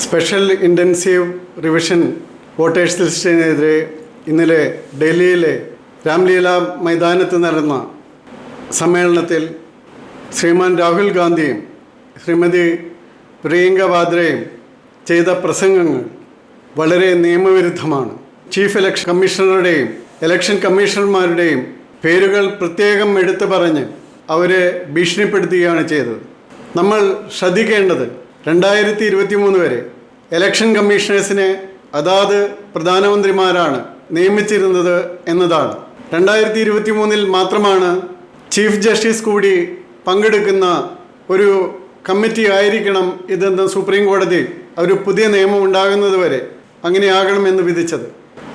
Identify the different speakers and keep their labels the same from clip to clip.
Speaker 1: Special intensive revision voters ലിസ്റ്റിനെതിരെ ഇന്നലെ ഡൽഹിയിലെ രാംലീല മൈതാനത്ത് നടന്ന സമ്മേളനത്തിൽ ശ്രീമാൻ രാഹുൽ ഗാന്ധിയും ശ്രീമതി പ്രിയങ്ക വാദ്രയും ചെയ്ത പ്രസംഗങ്ങൾ വളരെ നിയമവിരുദ്ധമാണ്. ചീഫ് ഇലക്ഷൻ കമ്മീഷണറുടെയും ഇലക്ഷൻ കമ്മീഷണർമാരുടെയും പേരുകൾ പ്രത്യേകം എടുത്തു പറഞ്ഞ് അവരെ ഭീഷണിപ്പെടുത്തുകയാണ് ചെയ്തത്. നമ്മൾ ശ്രദ്ധിക്കേണ്ടത് 2023 വരെ ഇലക്ഷൻ കമ്മീഷണേഴ്സിനെ അതാത് പ്രധാനമന്ത്രിമാരാണ് നിയമിച്ചിരുന്നത് എന്നതാണ്. 2023 മാത്രമാണ് ചീഫ് ജസ്റ്റിസ് കൂടി പങ്കെടുക്കുന്ന ഒരു കമ്മിറ്റി ആയിരിക്കണം ഇതെന്ന് സുപ്രീം കോടതി ഒരു പുതിയ നിയമം ഉണ്ടാകുന്നത് വരെ അങ്ങനെയാകണമെന്ന് വിധിച്ചത്.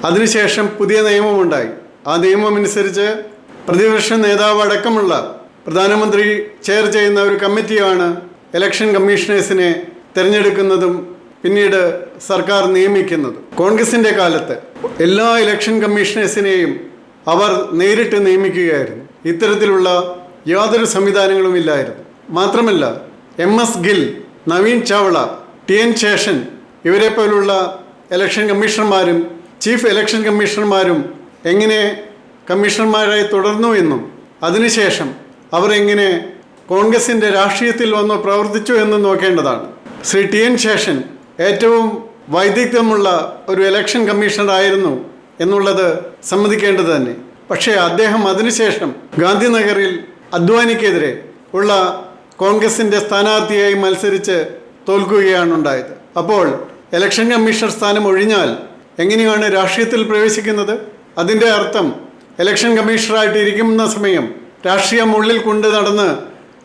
Speaker 1: അതിനുശേഷം പുതിയ നിയമമുണ്ടായി. ആ നിയമമനുസരിച്ച് പ്രതിപക്ഷ നേതാവ് അടക്കമുള്ള പ്രധാനമന്ത്രി ചെയർ ചെയ്യുന്ന ഒരു കമ്മിറ്റിയാണ് ഇലക്ഷൻ കമ്മീഷണേഴ്സിനെ തിരഞ്ഞെടുക്കുന്നതും പിന്നീട് സർക്കാർ നിയമിക്കുന്നതും. കോൺഗ്രസിൻ്റെ കാലത്ത് എല്ലാ ഇലക്ഷൻ കമ്മീഷണേഴ്സിനെയും അവർ നേരിട്ട് നിയമിക്കുകയായിരുന്നു. ഇത്തരത്തിലുള്ള യാതൊരു സംവിധാനങ്ങളും ഇല്ലായിരുന്നു. മാത്രമല്ല MS ഗിൽ, നവീൻ ചാവള, TN ശേഷൻ ഇവരെ പോലുള്ള ഇലക്ഷൻ കമ്മീഷണർമാരും ചീഫ് ഇലക്ഷൻ കമ്മീഷണർമാരും എങ്ങനെ കമ്മീഷണർമാരായി തുടർന്നു എന്നും അതിനുശേഷം അവർ എങ്ങനെ കോൺഗ്രസിൻ്റെ രാഷ്ട്രീയത്തിൽ വന്ന് പ്രവർത്തിച്ചു എന്നും നോക്കേണ്ടതാണ്. ശ്രീ TN ശേഷൻ ഏറ്റവും വൈദഗ്ധ്യമുള്ള ഒരു ഇലക്ഷൻ കമ്മീഷണറായിരുന്നു എന്നുള്ളത് സമ്മതിക്കേണ്ടത് തന്നെ. പക്ഷേ അദ്ദേഹം അതിനുശേഷം ഗാന്ധിനഗറിൽ അദ്വാനിക്കെതിരെ ഉള്ള കോൺഗ്രസിൻ്റെ സ്ഥാനാർത്ഥിയായി മത്സരിച്ച് തോൽക്കുകയാണ് ഉണ്ടായത്. അപ്പോൾ ഇലക്ഷൻ കമ്മീഷണർ സ്ഥാനം ഒഴിഞ്ഞാൽ എങ്ങനെയാണ് രാഷ്ട്രീയത്തിൽ പ്രവേശിക്കുന്നത്? അതിൻ്റെ അർത്ഥം ഇലക്ഷൻ കമ്മീഷണറായിട്ട് ഇരിക്കുന്ന സമയം രാഷ്ട്രീയം ഉള്ളിൽ കൊണ്ട് നടന്ന്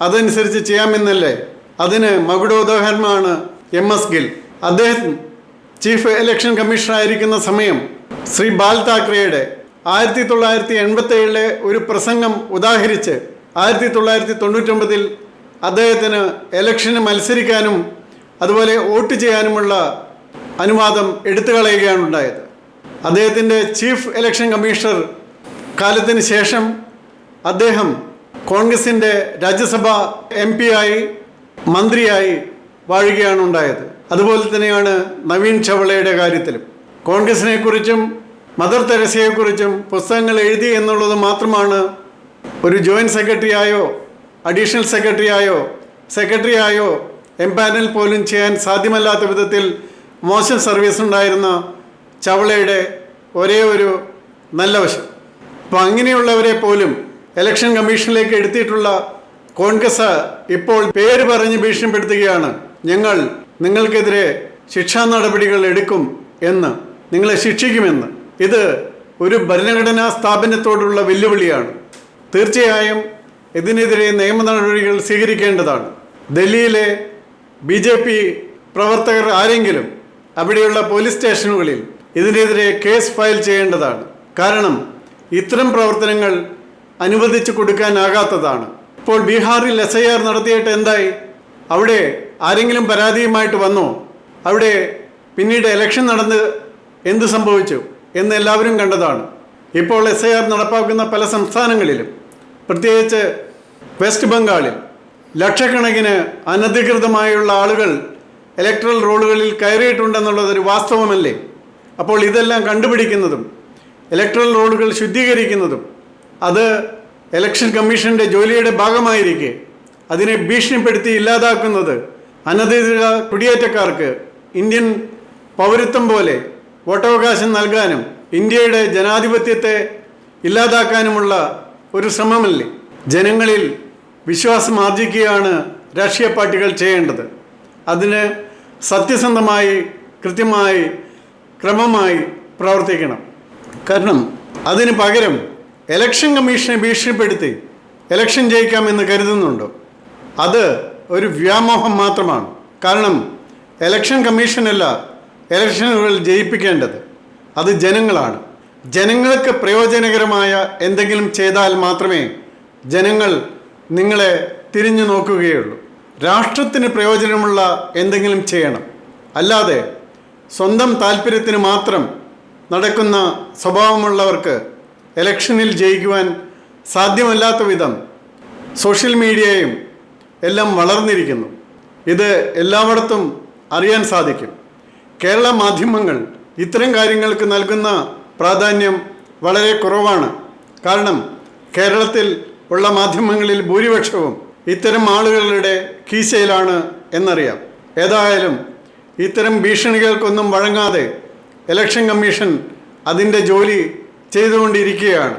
Speaker 1: അതനുസരിച്ച് ചെയ്യാമെന്നല്ലേ? അതിന് മകുടോദാഹരണമാണ് MS ഗിൽ. അദ്ദേഹം ചീഫ് ഇലക്ഷൻ കമ്മീഷണറായിരിക്കുന്ന സമയം ശ്രീ ബാൽ താക്കറെയുടെ 1987 ഒരു പ്രസംഗം ഉദാഹരിച്ച് 1999 അദ്ദേഹത്തിന് ഇലക്ഷന് മത്സരിക്കാനും അതുപോലെ വോട്ട് ചെയ്യാനുമുള്ള അനുവാദം എടുത്തു കളയുകയാണ് ഉണ്ടായത്. അദ്ദേഹത്തിൻ്റെ ചീഫ് ഇലക്ഷൻ കമ്മീഷണർ കാലത്തിന് ശേഷം അദ്ദേഹം കോൺഗ്രസിൻ്റെ രാജ്യസഭ MP ആയി മന്ത്രിയായി വാഴുകയാണ് ഉണ്ടായത്. അതുപോലെ തന്നെയാണ് നവീൻ ചാവളയുടെ കാര്യത്തിലും. കോൺഗ്രസിനെക്കുറിച്ചും മദർ തെരേസയെക്കുറിച്ചും പുസ്തകങ്ങൾ എഴുതി എന്നുള്ളത് മാത്രമാണ് ഒരു ജോയിൻറ്റ് സെക്രട്ടറിയായോ അഡീഷണൽ സെക്രട്ടറിയായോ എംപാനൽ പോലും ചെയ്യാൻ സാധ്യമല്ലാത്ത വിധത്തിൽ മോശം സർവീസ് ഉണ്ടായിരുന്ന ചാവളയുടെ ഒരേ ഒരു നല്ല വശം. അപ്പോൾ അങ്ങനെയുള്ളവരെ പോലും ഇലക്ഷൻ കമ്മീഷനിലേക്ക് എടുത്തിട്ടുള്ള കോൺഗ്രസ് ഇപ്പോൾ പേര് പറഞ്ഞ് ഭീഷണിപ്പെടുത്തുകയാണ്. ഞങ്ങൾ നിങ്ങൾക്കെതിരെ ശിക്ഷാ നടപടികൾ എടുക്കും എന്ന്, നിങ്ങളെ ശിക്ഷിക്കുമെന്ന്. ഇത് ഒരു ഭരണഘടനാ സ്ഥാപനത്തോടുള്ള വെല്ലുവിളിയാണ്. തീർച്ചയായും ഇതിനെതിരെ നിയമ നടപടികൾ സ്വീകരിക്കേണ്ടതാണ്. ഡൽഹിയിലെ BJP പ്രവർത്തകർ ആരെങ്കിലും അവിടെയുള്ള പോലീസ് സ്റ്റേഷനുകളിൽ ഇതിനെതിരെ കേസ് ഫയൽ ചെയ്യേണ്ടതാണ്. കാരണം ഇത്തരം പ്രവർത്തനങ്ങൾ അനുവദിച്ചു കൊടുക്കാനാകാത്തതാണ്. ഇപ്പോൾ ബീഹാറിൽ SIR നടത്തിയിട്ട് എന്തായി? അവിടെ ആരെങ്കിലും പരാതിയുമായിട്ട് വന്നോ? അവിടെ പിന്നീട് ഇലക്ഷൻ നടന്ന് എന്ത് സംഭവിച്ചു എന്ന് എല്ലാവരും കണ്ടതാണ്. ഇപ്പോൾ SIR നടപ്പാക്കുന്ന പല സംസ്ഥാനങ്ങളിലും, പ്രത്യേകിച്ച് വെസ്റ്റ് ബംഗാളിൽ ലക്ഷക്കണക്കിന് അനധികൃതമായുള്ള ആളുകൾ ഇലക്ട്രൽ റോളുകളിൽ കയറിയിട്ടുണ്ടെന്നുള്ളതൊരു വാസ്തവമല്ലേ? അപ്പോൾ ഇതെല്ലാം കണ്ടുപിടിക്കുന്നതും ഇലക്ട്രൽ റോളുകൾ ശുദ്ധീകരിക്കുന്നതും അത് ഇലക്ഷൻ കമ്മീഷൻ്റെ ജോലിയുടെ ഭാഗമായിരിക്കെ അതിനെ ഭീഷണിപ്പെടുത്തി ഇല്ലാതാക്കുന്നത് അനധികൃത കുടിയേറ്റക്കാർക്ക് ഇന്ത്യൻ പൗരത്വം പോലെ വോട്ടവകാശം നൽകാനും ഇന്ത്യയുടെ ജനാധിപത്യത്തെ ഇല്ലാതാക്കാനുമുള്ള ഒരു ശ്രമമല്ലേ? ജനങ്ങളിൽ വിശ്വാസം ആർജിക്കുകയാണ് രാഷ്ട്രീയ പാർട്ടികൾ ചെയ്യേണ്ടത്. അതിന് സത്യസന്ധമായി, കൃത്യമായി, ക്രമമായി പ്രവർത്തിക്കണം. കാരണം അതിന് പകരം ഇലക്ഷൻ കമ്മീഷനെ ഭീഷണിപ്പെടുത്തി ഇലക്ഷൻ ജയിക്കാമെന്ന് കരുതുന്നുണ്ടോ? അത് ഒരു വ്യാമോഹം മാത്രമാണ്. കാരണം ഇലക്ഷൻ കമ്മീഷനല്ല ഇലക്ഷനുകൾ ജയിപ്പിക്കേണ്ടത്, അത് ജനങ്ങളാണ്. ജനങ്ങൾക്ക് പ്രയോജനകരമായ എന്തെങ്കിലും ചെയ്താൽ മാത്രമേ ജനങ്ങൾ നിങ്ങളെ തിരിഞ്ഞു നോക്കുകയുള്ളൂ. രാഷ്ട്രത്തിന് പ്രയോജനമുള്ള എന്തെങ്കിലും ചെയ്യണം. അല്ലാതെ സ്വന്തം താല്പര്യത്തിന് മാത്രം നടക്കുന്ന സ്വഭാവമുള്ളവർക്ക് ഇലക്ഷനിൽ ജയിക്കുവാൻ സാധ്യമല്ലാത്ത വിധം സോഷ്യൽ മീഡിയയും എല്ലാം വളർന്നിരിക്കുന്നു. ഇത് എല്ലായിടത്തും അറിയാൻ സാധിക്കും. കേരള മാധ്യമങ്ങൾ ഇത്തരം കാര്യങ്ങൾക്ക് നൽകുന്ന പ്രാധാന്യം വളരെ കുറവാണ്. കാരണം കേരളത്തിൽ ഉള്ള മാധ്യമങ്ങളിൽ ഭൂരിപക്ഷവും ഇത്തരം ആളുകളുടെ കീശയിലാണ് എന്നറിയാം. ഏതായാലും ഇത്തരം ഭീഷണികൾക്കൊന്നും വഴങ്ങാതെ ഇലക്ഷൻ കമ്മീഷൻ അതിൻ്റെ ജോലി ചെയ്തുകൊണ്ടിരിക്കുകയാണ്.